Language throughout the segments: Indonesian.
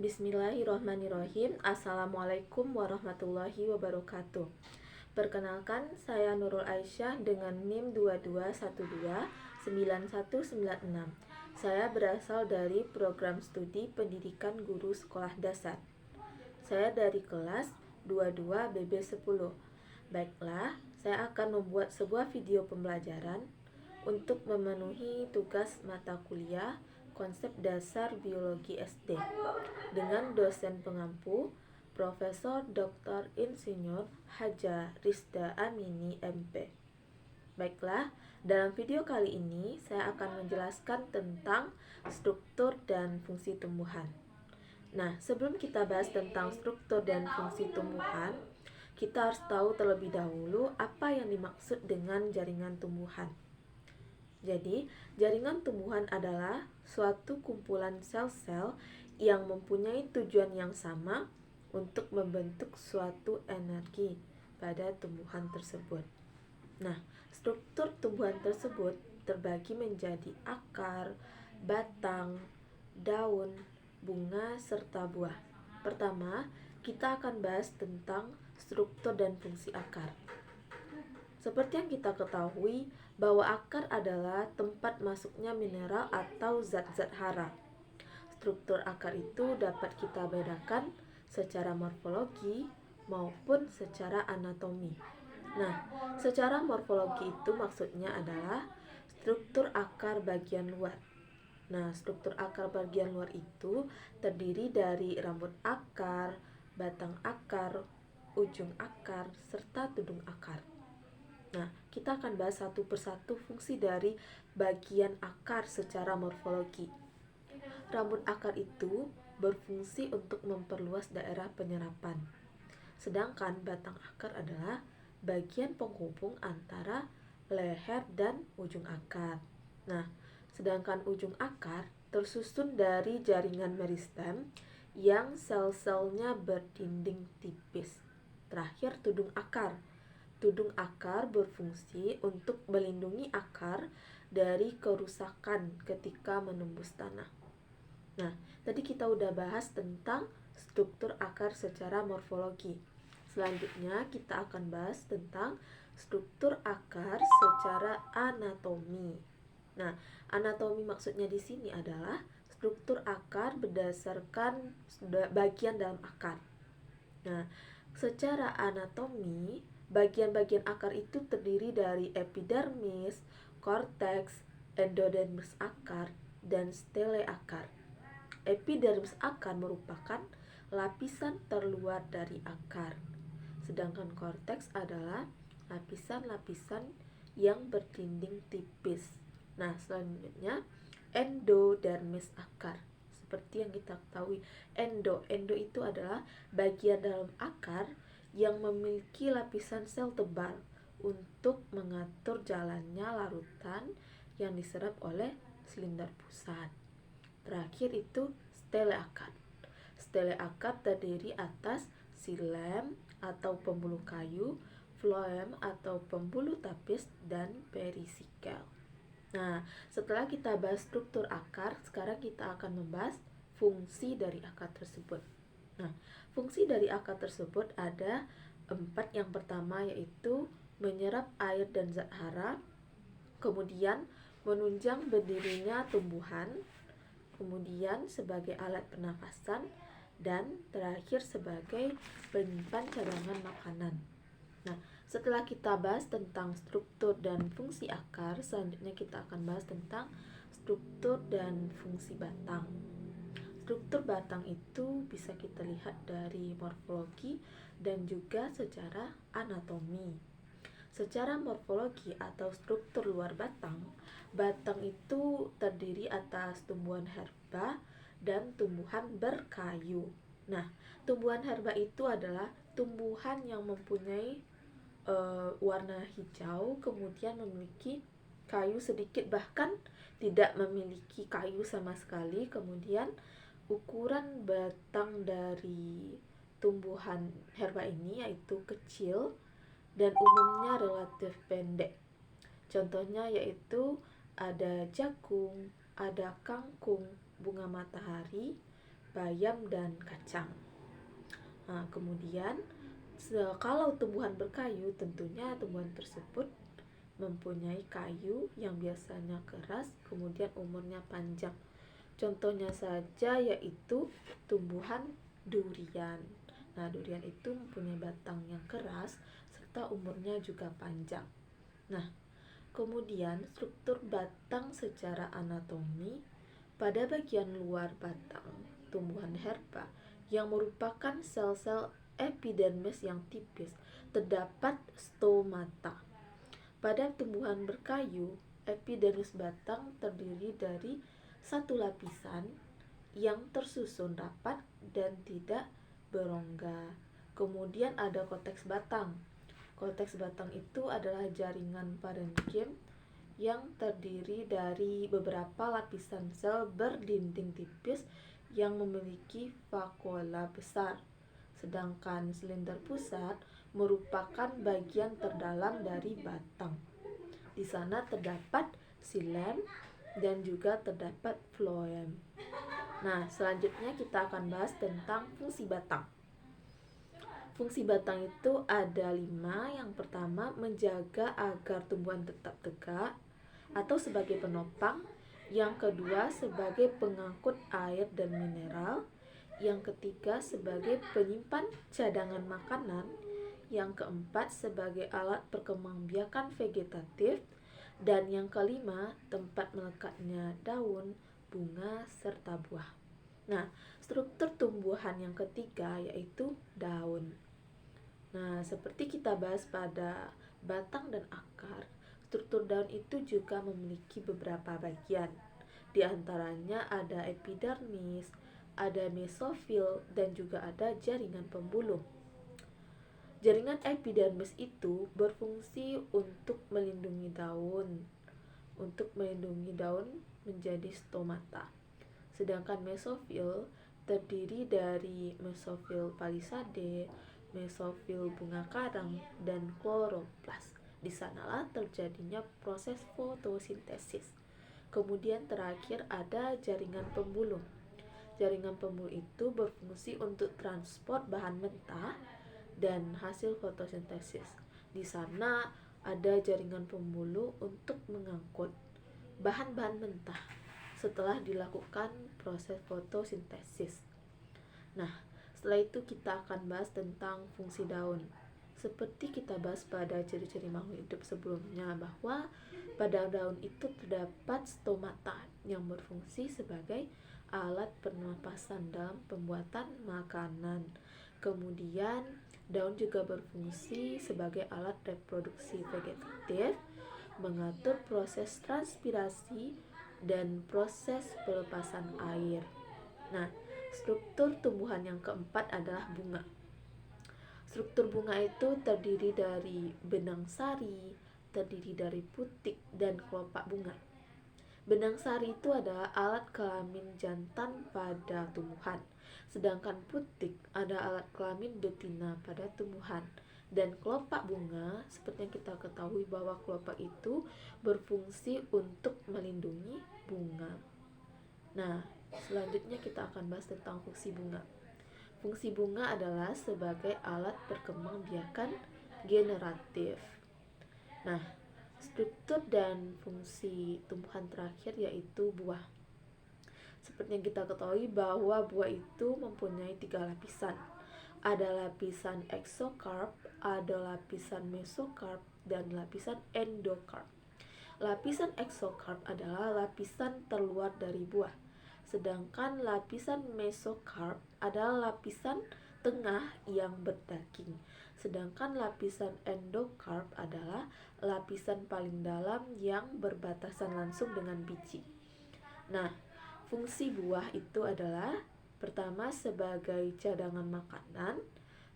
Bismillahirrahmanirrahim. Assalamualaikum warahmatullahi wabarakatuh. Perkenalkan, saya Nurul Aisyah dengan NIM 22129196. Saya berasal dari program studi pendidikan guru sekolah dasar. Saya dari kelas 22 BB10. Baiklah, saya akan membuat sebuah video pembelajaran untuk memenuhi tugas mata kuliah konsep dasar biologi SD dengan dosen pengampu Profesor Dr. Insinyur Haja Rizda Amini MP. Baiklah, dalam video kali ini saya akan menjelaskan tentang struktur dan fungsi tumbuhan. Nah, sebelum kita bahas tentang struktur dan fungsi tumbuhan, kita harus tahu terlebih dahulu apa yang dimaksud dengan jaringan tumbuhan. Jadi, jaringan tumbuhan adalah suatu kumpulan sel-sel yang mempunyai tujuan yang sama untuk membentuk suatu energi pada tumbuhan tersebut. Nah, struktur tumbuhan tersebut terbagi menjadi akar, batang, daun, bunga, serta buah. Pertama, kita akan bahas tentang struktur dan fungsi akar. Seperti yang kita ketahui, bahwa akar adalah tempat masuknya mineral atau zat-zat hara. Struktur akar itu dapat kita bedakan secara morfologi maupun secara anatomi. Nah, secara morfologi itu maksudnya adalah struktur akar bagian luar. Nah, struktur akar bagian luar itu terdiri dari rambut akar, batang akar, ujung akar, serta tudung akar. Nah, kita akan bahas satu persatu fungsi dari bagian akar secara morfologi. Rambut akar itu berfungsi untuk memperluas daerah penyerapan. Sedangkan batang akar adalah bagian penghubung antara leher dan ujung akar. Nah, sedangkan ujung akar tersusun dari jaringan meristem yang sel-selnya berdinding tipis. Terakhir, tudung akar. Tudung akar berfungsi untuk melindungi akar dari kerusakan ketika menembus tanah. Nah, tadi kita udah bahas tentang struktur akar secara morfologi. Selanjutnya kita akan bahas tentang struktur akar secara anatomi. Nah, anatomi maksudnya di sini adalah struktur akar berdasarkan bagian dalam akar. Nah, secara anatomi, bagian-bagian akar itu terdiri dari epidermis, korteks, endodermis akar, dan stele akar. Epidermis akar merupakan lapisan terluar dari akar, sedangkan korteks adalah lapisan-lapisan yang berdinding tipis. Nah, selanjutnya endodermis akar. Seperti yang kita ketahui, endo itu adalah bagian dalam akar yang memiliki lapisan sel tebal untuk mengatur jalannya larutan yang diserap oleh silinder pusat. Terakhir itu stele akar. Stele akar terdiri atas xilem atau pembuluh kayu, floem atau pembuluh tapis, dan perisikel. Nah, setelah kita bahas struktur akar, sekarang kita akan membahas fungsi dari akar tersebut. Nah, fungsi dari akar tersebut ada 4. Yang pertama yaitu menyerap air dan zat hara, kemudian menunjang berdirinya tumbuhan, kemudian sebagai alat pernafasan, dan terakhir sebagai penyimpan cadangan makanan. Nah, setelah kita bahas tentang struktur dan fungsi akar, selanjutnya kita akan bahas tentang struktur dan fungsi batang. Struktur batang itu bisa kita lihat dari morfologi dan juga secara anatomi. Secara morfologi atau struktur luar batang, batang itu terdiri atas tumbuhan herba dan tumbuhan berkayu. Nah, tumbuhan herba itu adalah tumbuhan yang mempunyai warna hijau, kemudian memiliki kayu sedikit, bahkan tidak memiliki kayu sama sekali. Kemudian ukuran batang dari tumbuhan herba ini yaitu kecil dan umumnya relatif pendek. Contohnya yaitu ada jagung, ada kangkung, bunga matahari, bayam, dan kacang. Nah, kemudian kalau tumbuhan berkayu, tentunya tumbuhan tersebut mempunyai kayu yang biasanya keras, kemudian umurnya panjang. Contohnya saja yaitu tumbuhan durian. Nah, durian itu mempunyai batang yang keras serta umurnya juga panjang. Nah, kemudian struktur batang secara anatomi, pada bagian luar batang tumbuhan herba yang merupakan sel-sel epidermis yang tipis terdapat stomata. Pada tumbuhan berkayu, epidermis batang terdiri dari satu lapisan yang tersusun rapat dan tidak berongga. Kemudian ada korteks batang. Korteks batang itu adalah jaringan parenkim yang terdiri dari beberapa lapisan sel berdinding tipis yang memiliki vakuola besar. Sedangkan silinder pusat merupakan bagian terdalam dari batang. Di sana terdapat xilem dan juga terdapat floem. Nah, selanjutnya kita akan bahas tentang fungsi batang. Fungsi batang itu ada 5. Yang pertama, menjaga agar tumbuhan tetap tegak atau sebagai penopang. Yang kedua, sebagai pengangkut air dan mineral. Yang ketiga, sebagai penyimpan cadangan makanan. Yang keempat, sebagai alat perkembangbiakan vegetatif. Dan yang kelima, tempat melekatnya daun, bunga, serta buah. Nah, struktur tumbuhan yang ketiga yaitu daun. Nah, seperti kita bahas pada batang dan akar, struktur daun itu juga memiliki beberapa bagian. Di antaranya ada epidermis, ada mesofil, dan juga ada jaringan pembuluh. Jaringan epidermis itu berfungsi untuk melindungi daun menjadi stomata. Sedangkan mesofil terdiri dari mesofil palisade, mesofil bunga karang, dan kloroplas. Di sanalah terjadinya proses fotosintesis. Kemudian terakhir ada jaringan pembuluh. Jaringan pembuluh itu berfungsi untuk transport bahan mentah dan hasil fotosintesis. Di sana ada jaringan pembuluh untuk mengangkut bahan-bahan mentah setelah dilakukan proses fotosintesis. Nah, setelah itu kita akan bahas tentang fungsi daun. Seperti kita bahas pada ciri-ciri makhluk hidup sebelumnya, bahwa pada daun itu terdapat stomata yang berfungsi sebagai alat pernapasan dalam pembuatan makanan. Kemudian daun juga berfungsi sebagai alat reproduksi vegetatif, mengatur proses transpirasi dan proses pelepasan air. Nah, struktur tumbuhan yang keempat adalah bunga. Struktur bunga itu terdiri dari benang sari, terdiri dari putik, dan kelopak bunga. Benang sari itu adalah alat kelamin jantan pada tumbuhan, sedangkan putik ada alat kelamin betina pada tumbuhan. Dan kelopak bunga, seperti yang kita ketahui bahwa kelopak itu berfungsi untuk melindungi bunga. Nah, selanjutnya kita akan bahas tentang fungsi bunga. Fungsi bunga adalah sebagai alat perkembangbiakan generatif. Nah, struktur dan fungsi tumbuhan terakhir yaitu buah. Seperti yang kita ketahui bahwa buah itu mempunyai 3 lapisan. Ada lapisan exocarp, ada lapisan mesocarp, dan lapisan endocarp. Lapisan exocarp adalah lapisan terluar dari buah, sedangkan lapisan mesocarp adalah lapisan tengah yang berdaging, sedangkan lapisan endocarp adalah lapisan paling dalam yang berbatasan langsung dengan biji. Nah, fungsi buah itu adalah pertama sebagai cadangan makanan,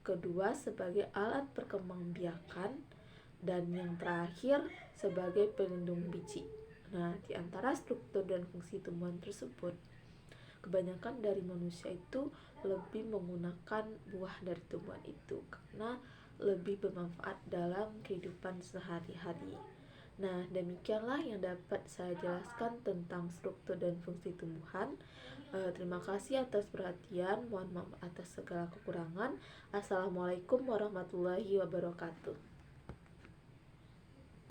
kedua sebagai alat perkembangbiakan, dan yang terakhir sebagai pelindung biji. Nah, di antara struktur dan fungsi tumbuhan tersebut, kebanyakan dari manusia itu lebih menggunakan buah dari tumbuhan itu karena lebih bermanfaat dalam kehidupan sehari-hari. Nah, demikianlah yang dapat saya jelaskan tentang struktur dan fungsi tumbuhan. Terima kasih atas perhatian. Mohon maaf atas segala kekurangan. Assalamualaikum warahmatullahi wabarakatuh.